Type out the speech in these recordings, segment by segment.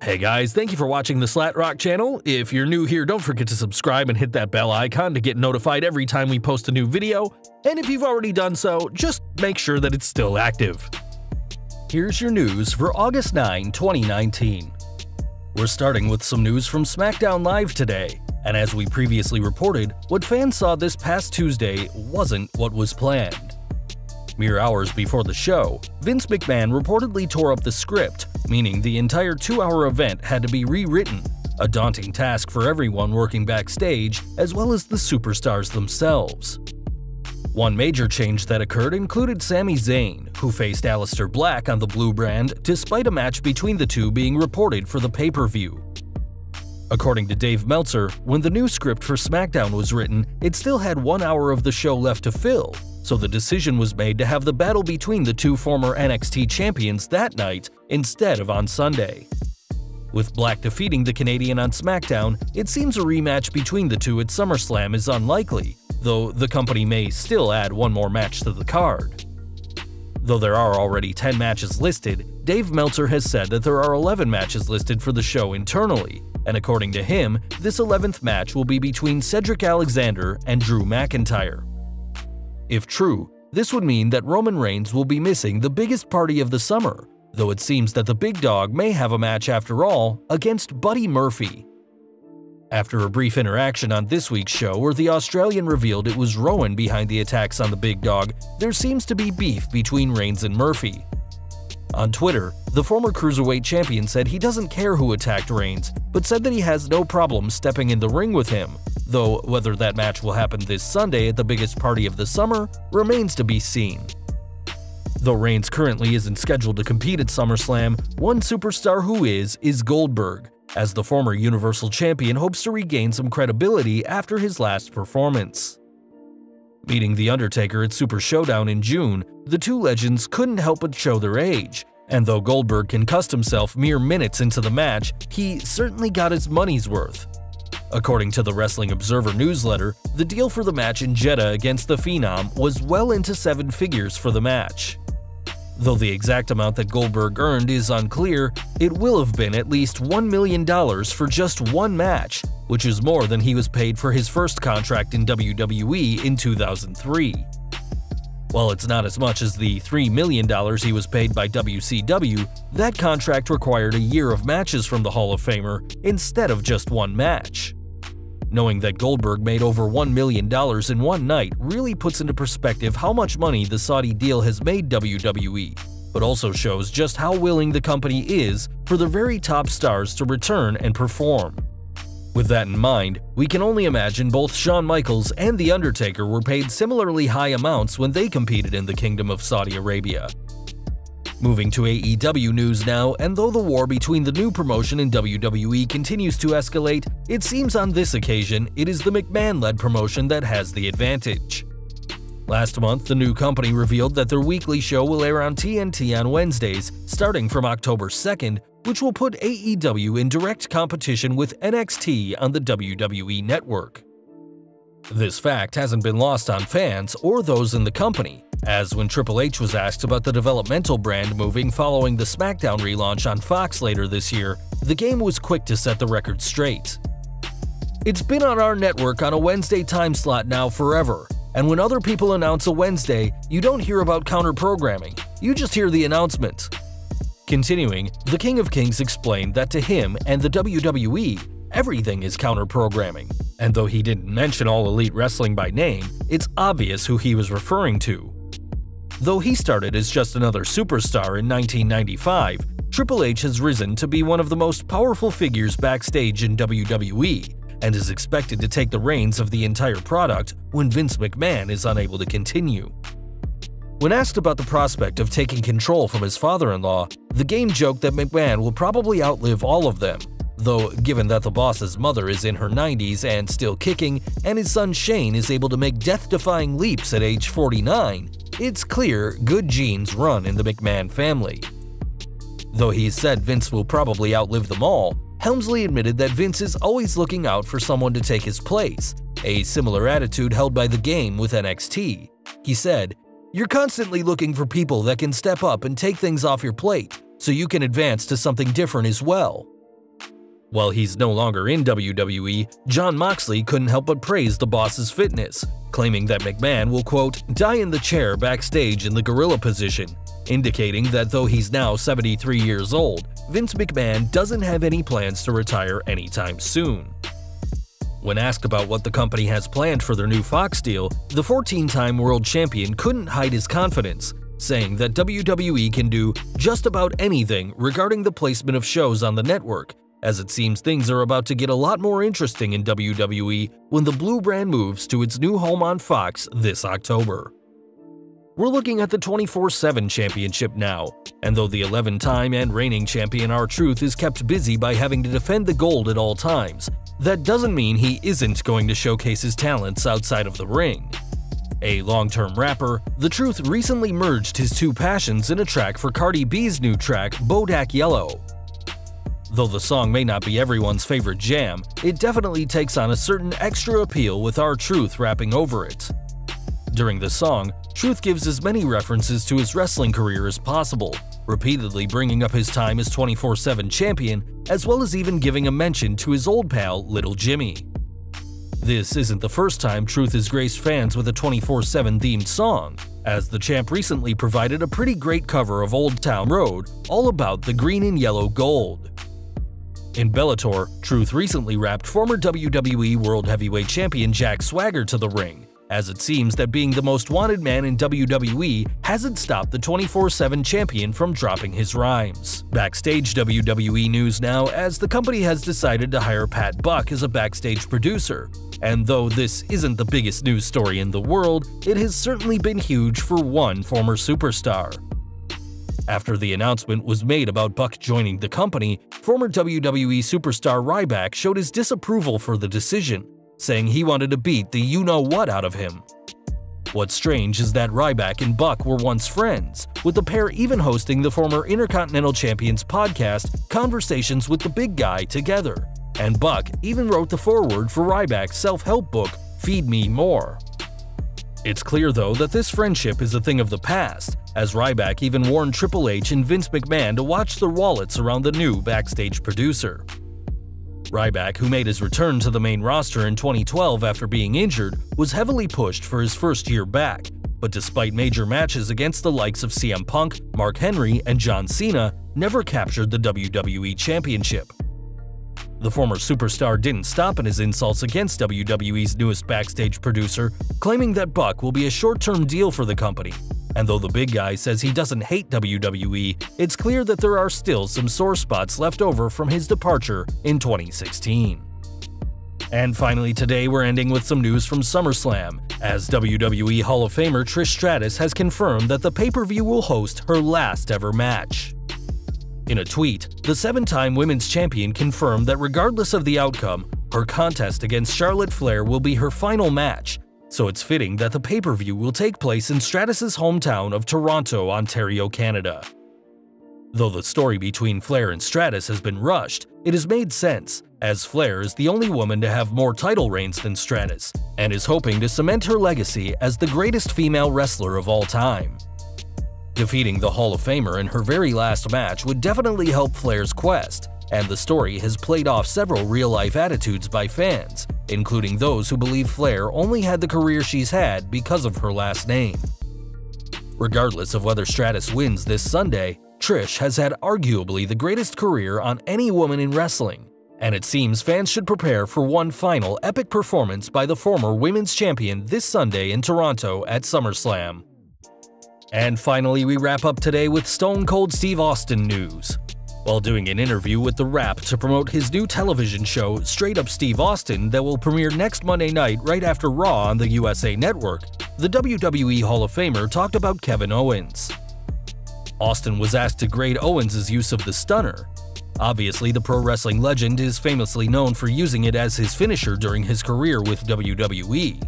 Hey guys, thank you for watching the Slat Rock channel. If you're new here, don't forget to subscribe and hit that bell icon to get notified every time we post a new video. And if you've already done so, just make sure that it's still active. Here's your news for August 9, 2019. We're starting with some news from SmackDown Live today. And as we previously reported, what fans saw this past Tuesday wasn't what was planned. Mere hours before the show, Vince McMahon reportedly tore up the script, meaning the entire 2-hour event had to be rewritten, a daunting task for everyone working backstage as well as the superstars themselves. One major change that occurred included Sami Zayn, who faced Aleister Black on the Blue brand despite a match between the two being reported for the pay-per-view. According to Dave Meltzer, when the new script for SmackDown was written, it still had 1 hour of the show left to fill, so the decision was made to have the battle between the two former NXT champions that night instead of on Sunday. With Black defeating the Canadian on SmackDown, it seems a rematch between the two at SummerSlam is unlikely, though the company may still add one more match to the card. Though there are already 10 matches listed, Dave Meltzer has said that there are 11 matches listed for the show internally, and according to him, this 11th match will be between Cedric Alexander and Drew McIntyre. If true, this would mean that Roman Reigns will be missing the biggest party of the summer, though it seems that the big dog may have a match after all against Buddy Murphy. After a brief interaction on this week's show where the Australian revealed it was Rowan behind the attacks on the big dog, there seems to be beef between Reigns and Murphy. On Twitter, the former Cruiserweight champion said he doesn't care who attacked Reigns, but said that he has no problem stepping in the ring with him, though whether that match will happen this Sunday at the biggest party of the summer remains to be seen. Though Reigns currently isn't scheduled to compete at SummerSlam, one superstar who is Goldberg, as the former Universal Champion hopes to regain some credibility after his last performance. Meeting The Undertaker at Super Showdown in June, the two legends couldn't help but show their age, and though Goldberg concussed himself mere minutes into the match, he certainly got his money's worth. According to the Wrestling Observer newsletter, the deal for the match in Jeddah against the Phenom was well into 7 figures for the match. Though the exact amount that Goldberg earned is unclear, it will have been at least $1 million for just one match, which is more than he was paid for his first contract in WWE in 2003. While it's not as much as the $3 million he was paid by WCW, that contract required a year of matches from the Hall of Famer instead of just one match. Knowing that Goldberg made over $1 million in one night really puts into perspective how much money the Saudi deal has made WWE, but also shows just how willing the company is for the very top stars to return and perform. With that in mind, we can only imagine both Shawn Michaels and The Undertaker were paid similarly high amounts when they competed in the Kingdom of Saudi Arabia. Moving to AEW news now, and though the war between the new promotion and WWE continues to escalate, it seems on this occasion it is the McMahon-led promotion that has the advantage. Last month, the new company revealed that their weekly show will air on TNT on Wednesdays, starting from October 2nd, which will put AEW in direct competition with NXT on the WWE network. This fact hasn't been lost on fans or those in the company, as when Triple H was asked about the developmental brand moving following the SmackDown relaunch on Fox later this year, the game was quick to set the record straight. "It's been on our network on a Wednesday time slot now forever, and when other people announce a Wednesday, you don't hear about counter-programming, you just hear the announcement." Continuing, the King of Kings explained that to him and the WWE, everything is counter-programming, and though he didn't mention All Elite Wrestling by name, it's obvious who he was referring to. Though he started as just another superstar in 1995, Triple H has risen to be one of the most powerful figures backstage in WWE, and is expected to take the reins of the entire product when Vince McMahon is unable to continue. When asked about the prospect of taking control from his father-in-law, the game joked that McMahon will probably outlive all of them, though given that the boss's mother is in her 90s and still kicking, and his son Shane is able to make death-defying leaps at age 49, it's clear good genes run in the McMahon family. Though he said Vince will probably outlive them all, Helmsley admitted that Vince is always looking out for someone to take his place, a similar attitude held by the game with NXT. He said, "You're constantly looking for people that can step up and take things off your plate, so you can advance to something different as well. While he's no longer in WWE, Jon Moxley couldn't help but praise the boss's fitness, claiming that McMahon will, quote, die in the chair backstage in the gorilla position, indicating that though he's now 73 years old, Vince McMahon doesn't have any plans to retire anytime soon. When asked about what the company has planned for their new Fox deal, the 14-time world champion couldn't hide his confidence, saying that WWE can do just about anything regarding the placement of shows on the network, as it seems things are about to get a lot more interesting in WWE when the Blue brand moves to its new home on Fox this October. We're looking at the 24/7 championship now, and though the 11-time and reigning champion R-Truth is kept busy by having to defend the gold at all times, that doesn't mean he isn't going to showcase his talents outside of the ring. A long-term rapper, The Truth recently merged his two passions in a track for Cardi B's new track, Bodak Yellow. Though the song may not be everyone's favorite jam, it definitely takes on a certain extra appeal with R-Truth rapping over it. During the song, Truth gives as many references to his wrestling career as possible, repeatedly bringing up his time as 24/7 champion, as well as even giving a mention to his old pal, Little Jimmy. This isn't the first time Truth has graced fans with a 24/7 themed song, as the champ recently provided a pretty great cover of Old Town Road, all about the green and yellow gold. In Bellator, Truth recently rapped former WWE World Heavyweight Champion Jack Swagger to the ring, as it seems that being the most wanted man in WWE hasn't stopped the 24/7 champion from dropping his rhymes. Backstage WWE news now, as the company has decided to hire Pat Buck as a backstage producer, and though this isn't the biggest news story in the world, it has certainly been huge for one former superstar. After the announcement was made about Buck joining the company, former WWE superstar Ryback showed his disapproval for the decision, saying he wanted to beat the you-know-what out of him. What's strange is that Ryback and Buck were once friends, with the pair even hosting the former Intercontinental Champion's podcast, Conversations with the Big Guy, together, and Buck even wrote the foreword for Ryback's self-help book, Feed Me More. It's clear, though, that this friendship is a thing of the past, as Ryback even warned Triple H and Vince McMahon to watch their wallets around the new backstage producer. Ryback, who made his return to the main roster in 2012 after being injured, was heavily pushed for his first year back, but despite major matches against the likes of CM Punk, Mark Henry, and John Cena, never captured the WWE Championship. The former superstar didn't stop in his insults against WWE's newest backstage producer, claiming that Buck will be a short-term deal for the company. And though the big guy says he doesn't hate WWE, it's clear that there are still some sore spots left over from his departure in 2016. And finally today we're ending with some news from SummerSlam, as WWE Hall of Famer Trish Stratus has confirmed that the pay-per-view will host her last ever match. In a tweet, the 7-time women's champion confirmed that regardless of the outcome, her contest against Charlotte Flair will be her final match, so it's fitting that the pay-per-view will take place in Stratus's hometown of Toronto, Ontario, Canada. Though the story between Flair and Stratus has been rushed, it has made sense, as Flair is the only woman to have more title reigns than Stratus, and is hoping to cement her legacy as the greatest female wrestler of all time. Defeating the Hall of Famer in her very last match would definitely help Flair's quest, and the story has played off several real-life attitudes by fans, including those who believe Flair only had the career she's had because of her last name. Regardless of whether Stratus wins this Sunday, Trish has had arguably the greatest career on any woman in wrestling, and it seems fans should prepare for one final epic performance by the former women's champion this Sunday in Toronto at SummerSlam. And finally, we wrap up today with Stone Cold Steve Austin news. While doing an interview with The Wrap to promote his new television show, Straight Up Steve Austin, that will premiere next Monday night right after Raw on the USA Network, the WWE Hall of Famer talked about Kevin Owens. Austin was asked to grade Owens' use of the stunner. Obviously, the pro wrestling legend is famously known for using it as his finisher during his career with WWE.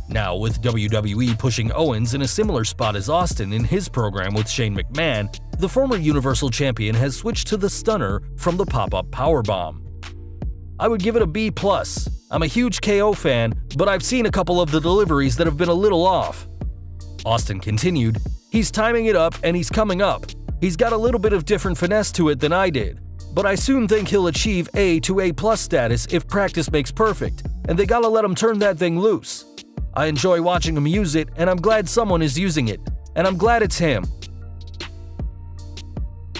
Now, with WWE pushing Owens in a similar spot as Austin in his program with Shane McMahon, the former Universal Champion has switched to the stunner from the pop-up powerbomb. I would give it a B+. I'm a huge KO fan, but I've seen a couple of the deliveries that have been a little off. Austin continued, "He's timing it up and he's coming up. He's got a little bit of different finesse to it than I did. but I soon think he'll achieve A to A+ status if practice makes perfect, and they gotta let him turn that thing loose. I enjoy watching him use it, and I'm glad someone is using it, and I'm glad it's him.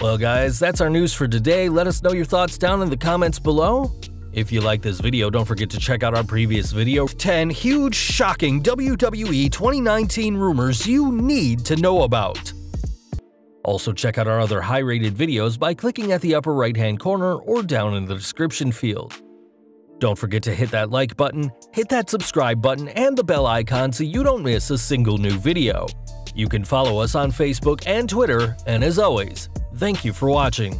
Well guys, that's our news for today. Let us know your thoughts down in the comments below. If you like this video, don't forget to check out our previous video, 10 huge, shocking WWE 2019 rumors you need to know about. Also check out our other high-rated videos by clicking at the upper right-hand corner or down in the description field. Don't forget to hit that like button, hit that subscribe button, and the bell icon so you don't miss a single new video. You can follow us on Facebook and Twitter, and as always, thank you for watching.